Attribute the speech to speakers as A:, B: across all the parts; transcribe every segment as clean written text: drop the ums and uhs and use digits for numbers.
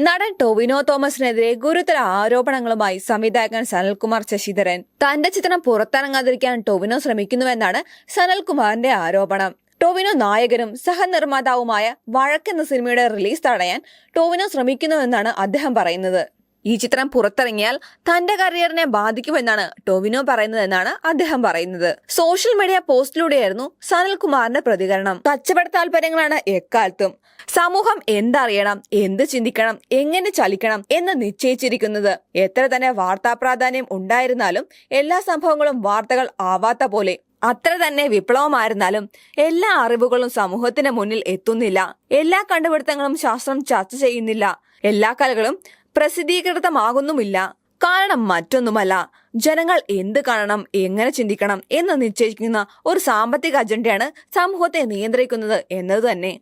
A: നടൻ ടൊവിനോ തോമസിനെതിരെ ഗുരുതര ആരോപണങ്ങളുമായി സംവിധായകൻ സനൽകുമാർ ശശിധരൻ. തന്റെ ചിത്രം പുറത്തിറങ്ങാതിരിക്കാൻ ടൊവിനോ ശ്രമിക്കുന്നുവെന്നാണ് സനൽകുമാറിന്റെ ആരോപണം. ടൊവിനോ നായകനും സഹനിർമ്മാതാവുമായ വഴക്ക് എന്ന സിനിമയുടെ റിലീസ് തടയാൻ ടൊവിനോ ശ്രമിക്കുന്നുവെന്നാണ് അദ്ദേഹം പറയുന്നത്. ഈ ചിത്രം പുറത്തിറങ്ങിയാൽ തന്റെ കരിയറിനെ ബാധിക്കുമെന്നാണ് ടൊവിനോ പറയുന്നതെന്നാണ് അദ്ദേഹം പറയുന്നത്. സോഷ്യൽ മീഡിയ പോസ്റ്റിലൂടെയായിരുന്നു സനൽകുമാറിന്റെ പ്രതികരണം. കച്ചവട താല്പര്യങ്ങളാണ് എക്കാലത്തും സമൂഹം എന്തറിയണം, എന്ത് ചിന്തിക്കണം, എങ്ങനെ ചലിക്കണം എന്ന് നിശ്ചയിച്ചിരിക്കുന്നത്. എത്ര തന്നെ വാർത്താ പ്രാധാന്യം ഉണ്ടായിരുന്നാലും എല്ലാ സംഭവങ്ങളും വാർത്തകൾ ആവാത്ത പോലെ അത്ര തന്നെ വിപ്ലവമായിരുന്നാലും എല്ലാ അറിവുകളും സമൂഹത്തിന് മുന്നിൽ എത്തുന്നില്ല. എല്ലാ കണ്ടുപിടുത്തങ്ങളും ശാസ്ത്രം ചർച്ച ചെയ്യുന്നില്ല. എല്ലാ കലകളും പ്രസിദ്ധീകൃതമാകുന്നുമില്ല. കാരണം മറ്റൊന്നുമല്ല, ജനങ്ങൾ എന്ത് കാണണം, എങ്ങനെ ചിന്തിക്കണം എന്ന് നിശ്ചയിക്കുന്ന ഒരു സാമ്പത്തിക അജണ്ടയാണ് സമൂഹത്തെ നിയന്ത്രിക്കുന്നത് എന്നത് തന്നെ.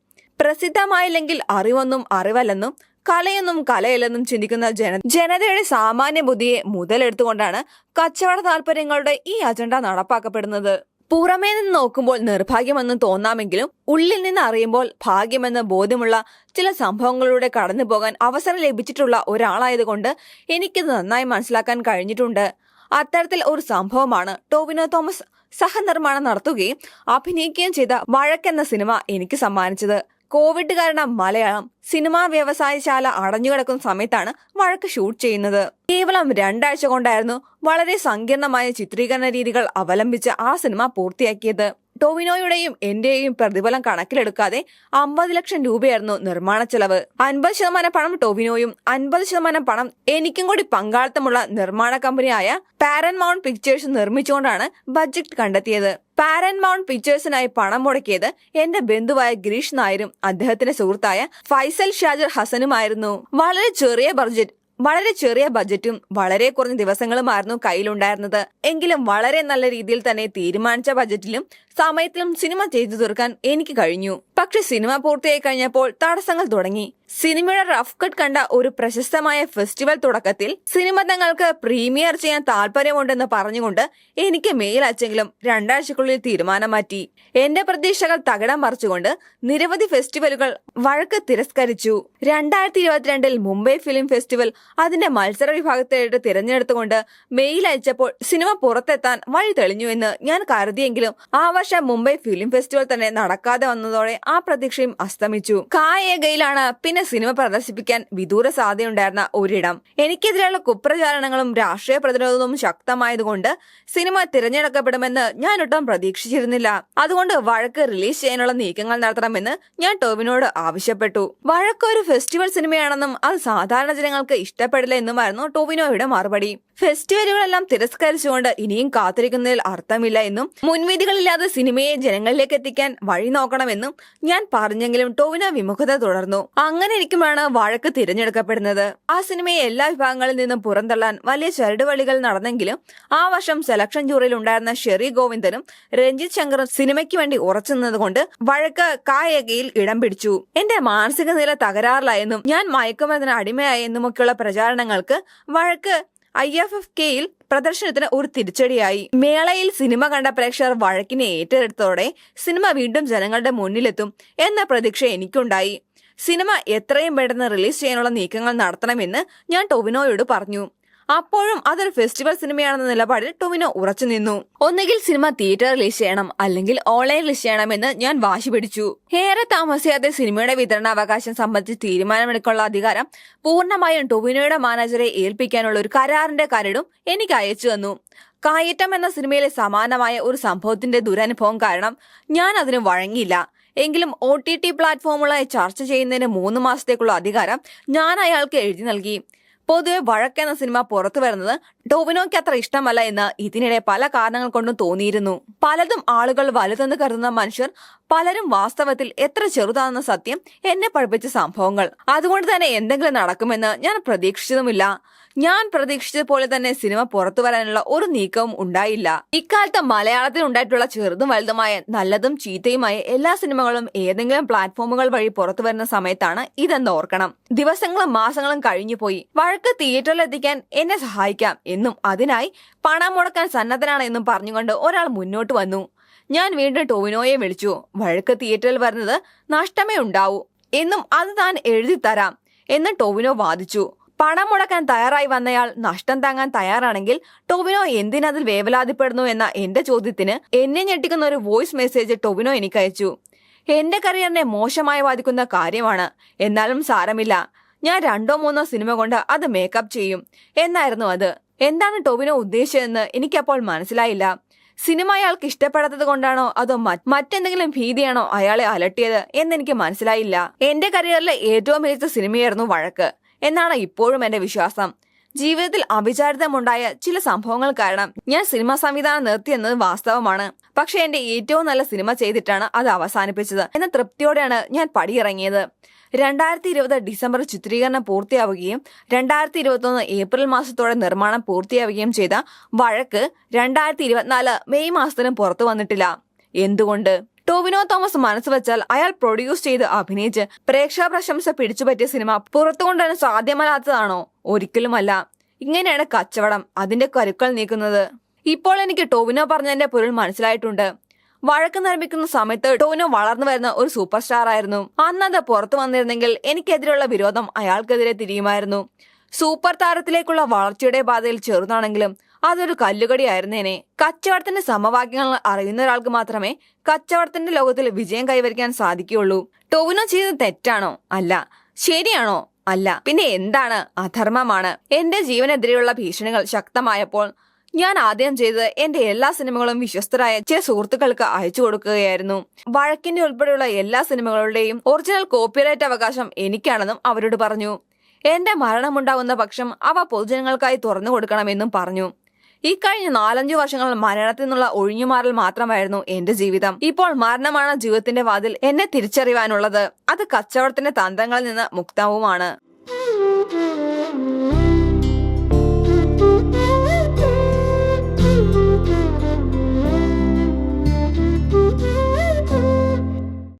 A: പ്രസിദ്ധമായില്ലെങ്കിൽ അറിവൊന്നും അറിവല്ലെന്നും കലയൊന്നും കലയല്ലെന്നും ചിന്തിക്കുന്ന ജനതയുടെ സാമാന്യ ബുദ്ധിയെ മുതലെടുത്തുകൊണ്ടാണ് കച്ചവട താല്പര്യങ്ങളുടെ ഈ അജണ്ട നടപ്പാക്കപ്പെടുന്നത്. പുറമേ നിന്ന് നോക്കുമ്പോൾ നിർഭാഗ്യമെന്ന് തോന്നാമെങ്കിലും ഉള്ളിൽ നിന്ന് അറിയുമ്പോൾ ഭാഗ്യമെന്ന് ബോധ്യമുള്ള ചില സംഭവങ്ങളിലൂടെ കടന്നു പോകാൻ അവസരം ലഭിച്ചിട്ടുള്ള ഒരാളായതുകൊണ്ട് എനിക്കിത് നന്നായി മനസ്സിലാക്കാൻ കഴിഞ്ഞിട്ടുണ്ട്. അത്തരത്തിൽ ഒരു സംഭവമാണ് ടൊവിനോ തോമസ് സഹനിർമ്മാണം നടത്തുകയും അഭിനയിക്കുകയും ചെയ്ത വഴക്കെന്ന സിനിമ എനിക്ക് സമ്മാനിച്ചത്. കോവിഡ് കാരണം മലയാളം സിനിമാ വ്യവസായശാല അടഞ്ഞുകിടക്കുന്ന സമയത്താണ് വഴക്ക് ഷൂട്ട് ചെയ്യുന്നത്. കേവലം 2 ആഴ്ച കൊണ്ടായിരുന്നു വളരെ സങ്കീർണമായ ചിത്രീകരണ രീതികൾ അവലംബിച്ച് ആ സിനിമ പൂർത്തിയാക്കിയത്. ടൊവിനോയുടെയും എന്റെയും പ്രതിഫലം കണക്കിലെടുക്കാതെ 50 ലക്ഷം രൂപയായിരുന്നു നിർമ്മാണ ചെലവ്. 50% പണം ടൊവിനോയും 50% പണം എനിക്കും കൂടി പങ്കാളിത്തമുള്ള നിർമ്മാണ കമ്പനിയായ പാരൻമൗണ്ട് പിക്ചേഴ്സ് നിർമ്മിച്ചുകൊണ്ടാണ് ബഡ്ജറ്റ് കണ്ടെത്തിയത്. പാരൻമൗണ്ട് പിക്ചേഴ്സിനായി പണം മുടക്കിയത് എന്റെ ബന്ധുവായ ഗിരീഷ് നായരും അദ്ദേഹത്തിന്റെ സുഹൃത്തായ ഫൈസൽ ഷാജർ ഹസനുമായിരുന്നു. വളരെ ചെറിയ ബജറ്റും വളരെ കുറഞ്ഞ ദിവസങ്ങളുമായിരുന്നു കയ്യിലുണ്ടായിരുന്നത്. എങ്കിലും വളരെ നല്ല രീതിയിൽ തന്നെ തീരുമാനിച്ച ബജറ്റിലും സമയത്തിലും സിനിമ ചെയ്തു തീർക്കാൻ എനിക്ക് കഴിഞ്ഞു. പക്ഷെ സിനിമ പൂർത്തിയായി കഴിഞ്ഞപ്പോൾ തടസ്സങ്ങൾ തുടങ്ങി. സിനിമയുടെ റഫ് കട്ട് കണ്ട ഒരു പ്രശസ്തമായ ഫെസ്റ്റിവൽ തുടക്കത്തിൽ സിനിമ തങ്ങൾക്ക് പ്രീമിയർ ചെയ്യാൻ താല്പര്യമുണ്ടെന്ന് പറഞ്ഞുകൊണ്ട് എനിക്ക് മെയിൽ അയച്ചെങ്കിലും 2 ആഴ്ചക്കുള്ളിൽ തീരുമാനം മാറ്റി. എന്റെ പ്രതീക്ഷകൾ തകിടം മറിച്ചുകൊണ്ട് നിരവധി ഫെസ്റ്റിവലുകൾ വഴക്ക് തിരസ്കരിച്ചു. 2022 മുംബൈ ഫിലിം ഫെസ്റ്റിവൽ അതിന്റെ മത്സര വിഭാഗത്തിലായിട്ട് തിരഞ്ഞെടുത്തുകൊണ്ട് മെയിൽ അയച്ചപ്പോൾ സിനിമ പുറത്തെത്താൻ വഴി തെളിഞ്ഞുവെന്ന് ഞാൻ കരുതിയെങ്കിലും ആ വർഷം മുംബൈ ഫിലിം ഫെസ്റ്റിവൽ തന്നെ നടക്കാതെ വന്നതോടെ ആ പ്രതീക്ഷയും അസ്തമിച്ചു. കായേഗയിലാണ് പിന്നെ സിനിമ പ്രദർശിപ്പിക്കാൻ വിദൂര സാധ്യതയുണ്ടായിരുന്ന ഒരിടം. എനിക്കെതിരെയുള്ള കുപ്രചാരണങ്ങളും രാഷ്ട്രീയ പ്രതിരോധവും ശക്തമായതുകൊണ്ട് സിനിമ തിരഞ്ഞെടുക്കപ്പെടുമെന്ന് ഞാൻ ഒട്ടും പ്രതീക്ഷിച്ചിരുന്നില്ല. അതുകൊണ്ട് വഴക്ക് റിലീസ് ചെയ്യാനുള്ള നീക്കങ്ങൾ നടത്തണമെന്ന് ഞാൻ ടൊവിനോട് ആവശ്യപ്പെട്ടു. വഴക്ക് ഒരു ഫെസ്റ്റിവൽ സിനിമയാണെന്നും അത് സാധാരണ ജനങ്ങൾക്ക് ഇഷ്ടപ്പെടില്ല എന്നുമായിരുന്നു ടൊവിനോയുടെ മറുപടി. ഫെസ്റ്റിവലുകളെല്ലാം തിരസ്കരിച്ചുകൊണ്ട് ഇനിയും കാത്തിരിക്കുന്നതിൽ അർത്ഥമില്ല എന്നും മുൻവിധികളില്ലാതെ സിനിമയെ ജനങ്ങളിലേക്ക് എത്തിക്കാൻ വഴി നോക്കണമെന്നും ഞാൻ പറഞ്ഞെങ്കിലും ടൊവിനോ വിമുഖത തുടർന്നു. അങ്ങനെ ഇരിക്കുമ്പോഴാണ് വഴക്ക് തിരഞ്ഞെടുക്കപ്പെടുന്നത്. ആ സിനിമയെ എല്ലാ വിഭാഗങ്ങളിൽ നിന്നും പുറന്തള്ളാൻ വലിയ ചരടുവളികൾ നടന്നെങ്കിലും ആ വർഷം സെലക്ഷൻ ജൂറിയിൽ ഉണ്ടായിരുന്ന ഷെറി ഗോവിന്ദനും രഞ്ജിത് ശങ്കറും സിനിമയ്ക്ക് വേണ്ടി ഉറച്ചു നിന്നതുകൊണ്ട് വഴക്ക് കായേഗയിൽ ഇടം പിടിച്ചു. എന്റെ മാനസിക നില തകരാറിലായെന്നും ഞാൻ മയക്കുമരുന്നിന് അടിമയായെന്നുമൊക്കെയുള്ള പ്രചാരണങ്ങൾക്ക് വഴക്ക് IFFKയിൽ പ്രദർശനത്തിന് ഒരു തിരിച്ചടിയായി. മേളയിൽ സിനിമ കണ്ട പ്രേക്ഷകർ വഴക്കിനെ ഏറ്റെടുത്തോടെ സിനിമ വീണ്ടും ജനങ്ങളുടെ മുന്നിലെത്തും എന്ന പ്രതീക്ഷ എനിക്കുണ്ടായി. സിനിമ എത്രയും പെട്ടെന്ന് റിലീസ് ചെയ്യാനുള്ള നീക്കങ്ങൾ നടത്തണമെന്ന് ഞാൻ ടൊവിനോയോട് പറഞ്ഞു. അപ്പോഴും അതൊരു ഫെസ്റ്റിവൽ സിനിമയാണെന്ന നിലപാടിൽ ടൊവിനോ ഉറച്ചു നിന്നു. ഒന്നുകിൽ സിനിമ തിയേറ്റർ റിലീസ് ചെയ്യണം, അല്ലെങ്കിൽ ഓൺലൈൻ റിലീസ് ചെയ്യണമെന്ന് ഞാൻ വാശി പിടിച്ചു. ഏറെ താമസിയാതെ സിനിമയുടെ വിതരണാവകാശം സംബന്ധിച്ച് തീരുമാനമെടുക്കാനുള്ള അധികാരം പൂർണ്ണമായും ടൊവിനോയുടെ മാനേജറെ ഏൽപ്പിക്കാനുള്ള ഒരു കരാറിന്റെ കരടും എനിക്ക് അയച്ചു തന്നു. കായറ്റം എന്ന സിനിമയിലെ സമാനമായ ഒരു സംഭവത്തിന്റെ ദുരനുഭവം കാരണം ഞാൻ അതിന് വഴങ്ങിയില്ല. എങ്കിലും OTT പ്ലാറ്റ്ഫോമുകളായി ചർച്ച ചെയ്യുന്നതിന് 3 മാസത്തേക്കുള്ള അധികാരം ഞാൻ അയാൾക്ക് എഴുതി നൽകി. പൊതുവെ വഴക്കെന്ന സിനിമ പുറത്തു വരുന്നത് ടൊവിനോയ്ക്ക് അത്ര ഇഷ്ടമല്ല എന്ന് ഇതിനിടെ പല കാരണങ്ങൾ കൊണ്ടും തോന്നിയിരുന്നു. പലതും ആളുകൾ വലുതെന്ന് കരുതുന്ന മനുഷ്യർ പലരും വാസ്തവത്തിൽ എത്ര ചെറുതാണെന്ന സത്യം എന്നെ പഠിപ്പിച്ച സംഭവങ്ങൾ. അതുകൊണ്ട് തന്നെ എന്തെങ്കിലും നടക്കുമെന്ന് ഞാൻ പ്രതീക്ഷിച്ചതുമില്ല. ഞാൻ പ്രതീക്ഷിച്ചതുപോലെ തന്നെ സിനിമ പുറത്തു വരാനുള്ള ഒരു നീക്കവും ഉണ്ടായില്ല. ഇക്കാലത്ത് മലയാളത്തിൽ ഉണ്ടായിട്ടുള്ള ചെറുതും വലുതുമായ നല്ലതും ചീത്തയുമായ എല്ലാ സിനിമകളും ഏതെങ്കിലും പ്ലാറ്റ്ഫോമുകൾ വഴി പുറത്തു വരുന്ന സമയത്താണ് ഇതെന്ന് ഓർക്കണം. ദിവസങ്ങളും മാസങ്ങളും കഴിഞ്ഞുപോയി. വഴക്ക് തിയേറ്ററിൽ എത്തിക്കാൻ എന്നെ സഹായിക്കാം എന്നും അതിനായി പണം മുടക്കാൻ സന്നദ്ധനാണ് എന്നും പറഞ്ഞുകൊണ്ട് ഒരാൾ മുന്നോട്ട് വന്നു. ഞാൻ വീണ്ടും ടൊവിനോയെ വിളിച്ചു. വഴക്ക് തിയേറ്ററിൽ വരുന്നത് നഷ്ടമേ ഉണ്ടാവൂ എന്നും അത് താൻ എഴുതി തരാം എന്ന് ടൊവിനോ വാദിച്ചു. പണം മുടക്കാൻ തയ്യാറായി വന്നയാൾ നഷ്ടം താങ്ങാൻ തയ്യാറാണെങ്കിൽ ടൊവിനോ എന്തിനതിൽ വേവലാതിപ്പെടുന്നു എന്ന എന്റെ ചോദ്യത്തിന് എന്നെ ഞെട്ടിക്കുന്ന ഒരു വോയിസ് മെസ്സേജ് ടൊവിനോ എനിക്ക് അയച്ചു. എന്റെ കരിയറിനെ മോശമായി ബാധിക്കുന്ന കാര്യമാണ്, എന്നാലും സാരമില്ല, ഞാൻ 2-3 സിനിമ കൊണ്ട് അത് മേക്കപ്പ് ചെയ്യും എന്നായിരുന്നു അത്. എന്താണ് ടൊവിനോ ഉദ്ദേശിച്ചതെന്ന് എനിക്കപ്പോൾ മനസ്സിലായില്ല. സിനിമ അയാൾക്ക് ഇഷ്ടപ്പെടാത്തത് കൊണ്ടാണോ അതോ മറ്റെന്തെങ്കിലും ഭീതിയാണോ അയാളെ അലട്ടിയത് എന്നെനിക്ക് മനസ്സിലായില്ല. എന്റെ കരിയറിലെ ഏറ്റവും മികച്ച സിനിമയായിരുന്നു വഴക്ക് എന്നാണ് ഇപ്പോഴും എന്റെ വിശ്വാസം. ജീവിതത്തിൽ അവിചാരിതമുണ്ടായ ചില സംഭവങ്ങൾ കാരണം ഞാൻ സിനിമാ സംവിധാനം നിർത്തിയെന്നത് വാസ്തവമാണ്. പക്ഷെ എന്റെ ഏറ്റവും നല്ല സിനിമ ചെയ്തിട്ടാണ് അത് അവസാനിപ്പിച്ചത് എന്ന തൃപ്തിയോടെയാണ് ഞാൻ പടിയിറങ്ങിയത്. 2020 ഡിസംബർ ചിത്രീകരണം പൂർത്തിയാവുകയും 2021 ഏപ്രിൽ മാസത്തോടെ നിർമ്മാണം പൂർത്തിയാവുകയും ചെയ്ത വഴക്ക് 2024 മെയ് മാസത്തിലും പുറത്തു വന്നിട്ടില്ല. എന്തുകൊണ്ട്? ടൊവിനോ തോമസ് മനസ്സ് വെച്ചാൽ അയാൾ പ്രൊഡ്യൂസ് ചെയ്ത് അഭിനയിച്ച് പ്രേക്ഷക പ്രശംസ പിടിച്ചുപറ്റിയ സിനിമ പുറത്തുകൊണ്ടുവരാൻ സാധ്യമല്ലാത്തതാണോ? ഒരിക്കലുമല്ല. ഇങ്ങനെയാണ് കച്ചവടം അതിന്റെ കരുക്കൾ നീക്കുന്നത്. ഇപ്പോൾ എനിക്ക് ടൊവിനോ പറഞ്ഞതിന്റെ പൊരുൾ മനസ്സിലായിട്ടുണ്ട്. വഴക്ക് നിർമ്മിക്കുന്ന സമയത്ത് ടൊവിനോ വളർന്നു വരുന്ന ഒരു സൂപ്പർ സ്റ്റാർ ആയിരുന്നു. അന്നത് പുറത്തു വന്നിരുന്നെങ്കിൽ എനിക്കെതിരെയുള്ള വിരോധം അയാൾക്കെതിരെ തിരിയുമായിരുന്നു. സൂപ്പർ താരത്തിലേക്കുള്ള വളർച്ചയുടെ പാതയിൽ ചെറുതാണെങ്കിലും അതൊരു കല്ലുകടിയായിരുന്നേനെ. കച്ചവടത്തിന്റെ സമവാക്യങ്ങൾ അറിയുന്ന ഒരാൾക്ക് മാത്രമേ കച്ചവടത്തിന്റെ ലോകത്തിൽ വിജയം കൈവരിക്കാൻ സാധിക്കുകയുള്ളൂ. ടൊവിനോ ചെയ്തത് തെറ്റാണോ? അല്ല. ശരിയാണോ? അല്ല. പിന്നെ എന്താണ്? അധർമ്മമാണ്. എന്റെ ജീവനെതിരെയുള്ള ഭീഷണികൾ ശക്തമായപ്പോൾ ഞാൻ ആദ്യം ചെയ്തത് എന്റെ എല്ലാ സിനിമകളും വിശ്വസ്തരായ ചില സുഹൃത്തുക്കൾക്ക് അയച്ചു കൊടുക്കുകയായിരുന്നു. വഴക്കിന്റെ ഉൾപ്പെടെയുള്ള എല്ലാ സിനിമകളുടെയും ഒറിജിനൽ കോപ്പിറൈറ്റ് അവകാശം എനിക്കാണെന്നും അവരോട് പറഞ്ഞു. എന്റെ മരണമുണ്ടാകുന്ന പക്ഷം അവ പൊതുജനങ്ങൾക്കായി തുറന്നു കൊടുക്കണമെന്നും പറഞ്ഞു. ഇക്കഴിഞ്ഞ 4-5 വർഷങ്ങൾ മരണത്തിൽ നിന്നുള്ള ഒഴിഞ്ഞുമാറൽ മാത്രമായിരുന്നു എന്റെ ജീവിതം. ഇപ്പോൾ മരണമാണ് ജീവിതത്തിന്റെ വാതിൽ എന്നെ തിരിച്ചറിയാനുള്ളത്. അത് കച്ചവടത്തിന്റെ തന്ത്രങ്ങളിൽ നിന്ന് മുക്തവുമാണ്.